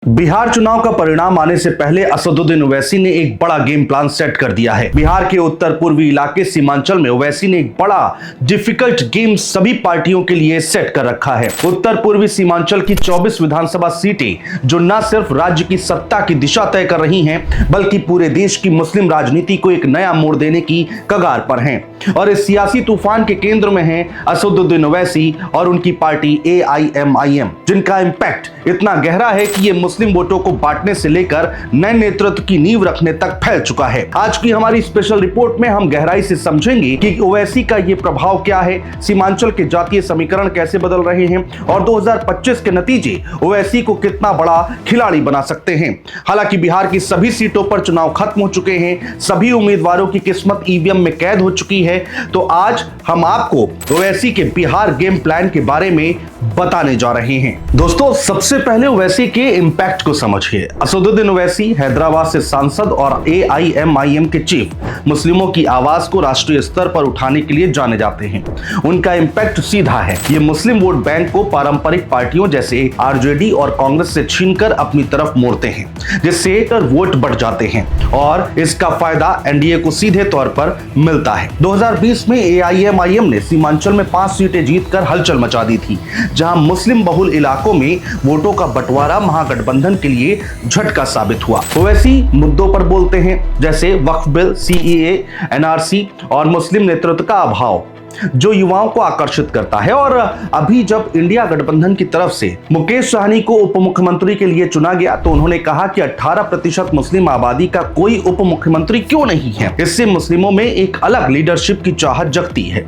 बिहार चुनाव का परिणाम आने से पहले असदुद्दीन ओवैसी ने एक बड़ा गेम प्लान सेट कर दिया है। बिहार के उत्तर पूर्वी इलाके सीमांचल में ओवैसी ने एक बड़ा डिफिकल्ट गेम सभी पार्टियों के लिए सेट कर रखा है। उत्तर पूर्वी सीमांचल की 24 विधानसभा सीटें जो न सिर्फ राज्य की सत्ता की दिशा तय कर रही हैं, बल्कि पूरे देश की मुस्लिम राजनीति को एक नया मोड़ देने की कगार पर हैं। और इस सियासी तूफान के केंद्र में हैं असदुद्दीन ओवैसी और उनकी पार्टी AIMIM, जिनका इंपैक्ट इतना गहरा है कि ये मुस्लिम वोटों को बांटने से लेकर नए नेतृत्व की नींव रखने तक फैल चुका है। आज की हमारी स्पेशल रिपोर्ट में हम गहराई से समझेंगे कि ओवैसी का ये प्रभाव क्या है, सीमांचल के जातीय समीकरण कैसे बदल रहे हैं और 2025 के नतीजे ओवैसी को कितना बड़ा खिलाड़ी बना सकते हैं। हालांकि बिहार की सभी सीटों पर चुनाव खत्म हो चुके हैं, सभी उम्मीदवारों की किस्मत EVM में कैद हो चुकी है। तो आज हम आपको ओवैसी के बिहार गेम प्लान के बारे में बताने जा रहे हैं। दोस्तों, सबसे पहले ओवैसी के इंपैक्ट को समझिए। असदुद्दीन ओवैसी हैदराबाद से सांसद और AIMIM के चीफ, मुस्लिमों की आवाज को राष्ट्रीय स्तर पर उठाने के लिए जाने जाते हैं। उनका इंपैक्ट सीधा है। ये मुस्लिम वोट बैंक को पारंपरिक पार्टियों जैसे RJD और कांग्रेस से छीनकर अपनी तरफ मोड़ते हैं, जिससे वोट बढ़ जाते हैं और इसका फायदा NDA को सीधे तौर पर मिलता है। 2020 में AIMIM ने सीमांचल में 5 सीटें जीतकर हलचल मचा दी थी, जहां मुस्लिम बहुल इलाकों में वोटों का बंटवारा महागठबंधन के लिए झटका साबित हुआ। ओवैसी मुद्दों पर बोलते हैं, जैसे वक्फ बिल, CAA, NRC और मुस्लिम नेतृत्व का अभाव, जो युवाओं को आकर्षित करता है। और अभी जब इंडिया गठबंधन की तरफ से मुकेश सहनी को उप मुख्यमंत्री के लिए चुना गया, तो उन्होंने कहा कि 18% मुस्लिम आबादी का कोई उप मुख्यमंत्री क्यों नहीं है। इससे मुस्लिमों में एक अलग लीडरशिप की चाहत जगती है,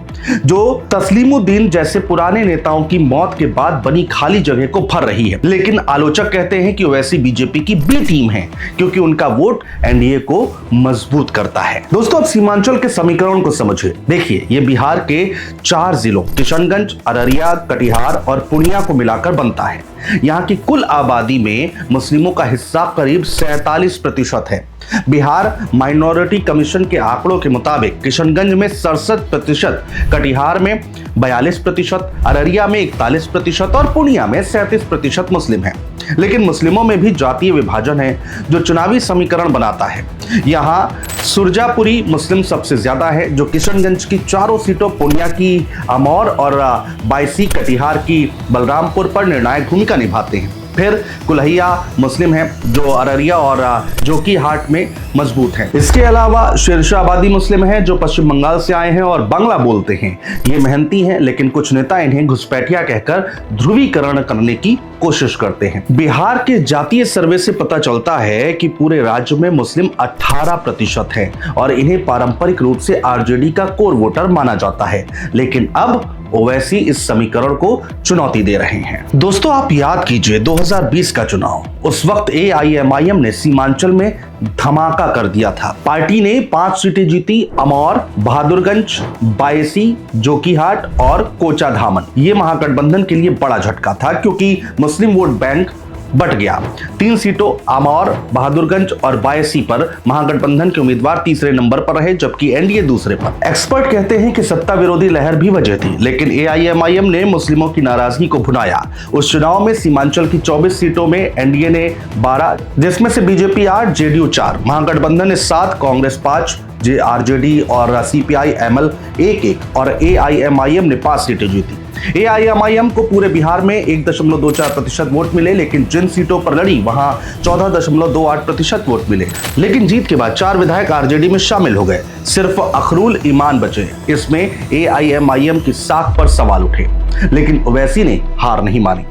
जो तस्लीमुद्दीन जैसे पुराने नेताओं की मौत के बाद बनी खाली जगह को भर रही है। लेकिन आलोचक कहते हैं कि ओवैसी बीजेपी की B टीम है, क्योंकि उनका वोट NDA को मजबूत करता है। दोस्तों, अब सीमांचल के समीकरण को समझिए। देखिए, ये बिहार के 4 जिलों किशनगंज, अररिया, कटिहार और पूर्णिया को मिलाकर बनता है। यहाँ की कुल आबादी में मुस्लिमों का हिस्सा करीब 47% है। बिहार माइनॉरिटी कमीशन के आंकड़ों के मुताबिक किशनगंज में 67%, कटिहार में 42%, अररिया में 41% और पूर्णिया में 37% मुस्लिम हैं। लेकिन मुस्लिमों में भी जातीय विभाजन है, जो चुनावी समीकरण बनाता है। यहाँ सुरजापुरी मुस्लिम सबसे ज्यादा है, जो किशनगंज की 4 सीटों, पूर्णिया की अमौर और बायसी, कटिहार की बलरामपुर पर निर्णायक भूमिका निभाते हैं। फिर कुल्हिया मुस्लिम है, जो अररिया और जोकीहाट में मजबूत है। इसके अलावा शेरशाहबादी मुस्लिम है, जो पश्चिम बंगाल से आए हैं और बांग्ला बोलते हैं। ये मेहनती हैं, लेकिन कुछ नेता इन्हें घुसपैठिया कहकर ध्रुवीकरण करने की कोशिश करते हैं। बिहार के जातीय सर्वे से पता चलता है कि पूरे राज्य में मुस्लिम 18% है और इन्हें पारंपरिक रूप से RJD का कोर वोटर माना जाता है। लेकिन अब ओवैसी इस समीकरण को चुनौती दे रहे हैं। दोस्तों, आप याद कीजिए 2020 का चुनाव। उस वक्त AIMIM ने सीमांचल में धमाका कर दिया था। पार्टी ने 5 सीटें जीती, अमौर, बहादुरगंज, बायसी, जोकीहाट और कोचाधामन। ये महागठबंधन के लिए बड़ा झटका था, क्योंकि मुस्लिम वोट बैंक बट गया। 3 सीटों अमौर, बहादुरगंज और बायसी पर महागठबंधन के उम्मीदवार तीसरे नंबर पर रहे, जबकि NDA दूसरे पर। एक्सपर्ट कहते हैं कि सत्ता विरोधी लहर भी वजह थी, लेकिन AIMIM ने मुस्लिमों की नाराजगी को भुनाया। उस चुनाव में सीमांचल की 24 सीटों में NDA ने 12, जिसमें से BJP 8, JDU 4, महागठबंधन ने 7, कांग्रेस 5, RJD और CPI-ML 1-1 और AIMIM ने 5 सीटें जीती। AIMIM को पूरे बिहार में 1.24% वोट मिले, लेकिन जिन सीटों पर लड़ी वहां 14.28% वोट मिले। लेकिन जीत के बाद 4 विधायक RJD में शामिल हो गए, सिर्फ अखरुल ईमान बचे। इसमें AIMIM की साख पर सवाल उठे, लेकिन ओवैसी ने हार नहीं मानी।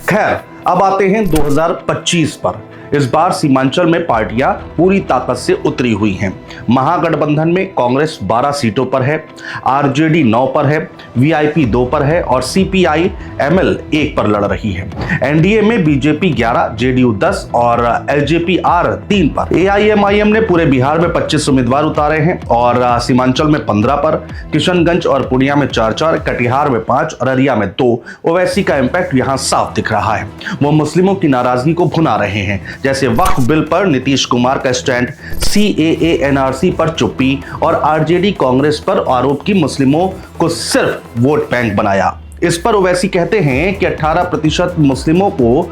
खैर, अब आते हैं 2025 पर। इस बार सीमांचल में पार्टियां पूरी ताकत से उतरी हुई हैं। महागठबंधन में कांग्रेस 12 सीटों पर है, RJD 9 पर है, VIP 2 पर है और CPI-ML 1 पर लड़ रही है। NDA में BJP 11, JDU 10 और LJP-R 3 पर। AIMIM ने पूरे बिहार में 25 उम्मीदवार उतारे हैं और सीमांचल में 15 पर, किशनगंज और पूर्णिया में 4-4, कटिहार में 5, अररिया में 2। ओवैसी का इंपैक्ट यहाँ साफ दिख रहा है। वो मुस्लिमों की नाराजगी को भुना रहे हैं, जैसे वक्फ बिल पर नीतीश कुमार का स्टैंड, CAA NRC पर चुप्पी और RJD कांग्रेस पर आरोप की मुस्लिमों को सिर्फ वोट बैंक बनाया। इस पर ओवैसी कहते हैं कि 18% मुस्लिमों को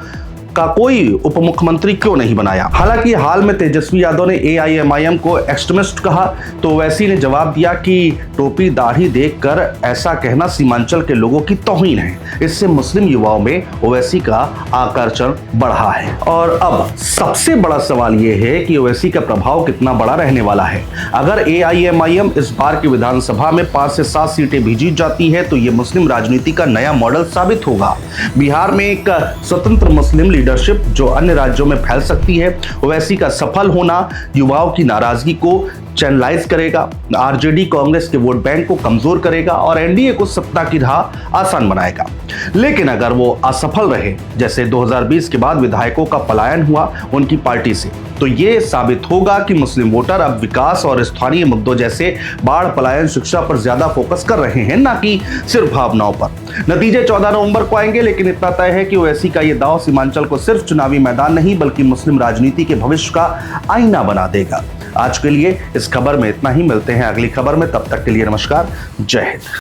का कोई उप मुख्यमंत्री क्यों नहीं बनाया। हालांकि हाल में तेजस्वी यादव ने AIMIM को एक्सट्रीमिस्ट कहा तो ओवैसी ने जवाब दिया कि टोपी दाढ़ी देखकर ऐसा कहना सीमांचल के लोगों की तौहीन है। इससे मुस्लिम युवाओं में ओवैसी का आकर्षण बढ़ा है। और अब सबसे बड़ा सवाल यह है कि ओवैसी का प्रभाव कितना बड़ा रहने वाला है। अगर AIMIM इस बार की विधानसभा में 5 से 7 सीटें भी जीत जाती है तो यह मुस्लिम राजनीति का नया मॉडल साबित होगा। बिहार में एक स्वतंत्र मुस्लिम लीडरशिप जो अन्य राज्यों में फैल सकती है। ओवैसी का सफल होना युवाओं की नाराजगी को चैनलाइज करेगा, RJD कांग्रेस के वोट बैंक को कमजोर करेगा और NDA को सत्ता की राह आसान बनाएगा। लेकिन अगर वो असफल रहे, जैसे 2020 के बाद विधायकों का पलायन हुआ उनकी पार्टी से, तो ये साबित होगा कि मुस्लिम वोटर अब विकास और स्थानीय मुद्दों जैसे बाढ़, पलायन, शिक्षा पर ज्यादा फोकस कर रहे हैं, ना कि सिर्फ भावनाओं पर। नतीजे 14 नवंबर को आएंगे, लेकिन इतना तय है कि ओवैसी का ये दांव सीमांचल को सिर्फ चुनावी मैदान नहीं बल्कि मुस्लिम राजनीति के भविष्य का आईना बना देगा। आज के लिए इस खबर में इतना ही। मिलते हैं अगली खबर में, तब तक के लिए नमस्कार, जय हिंद।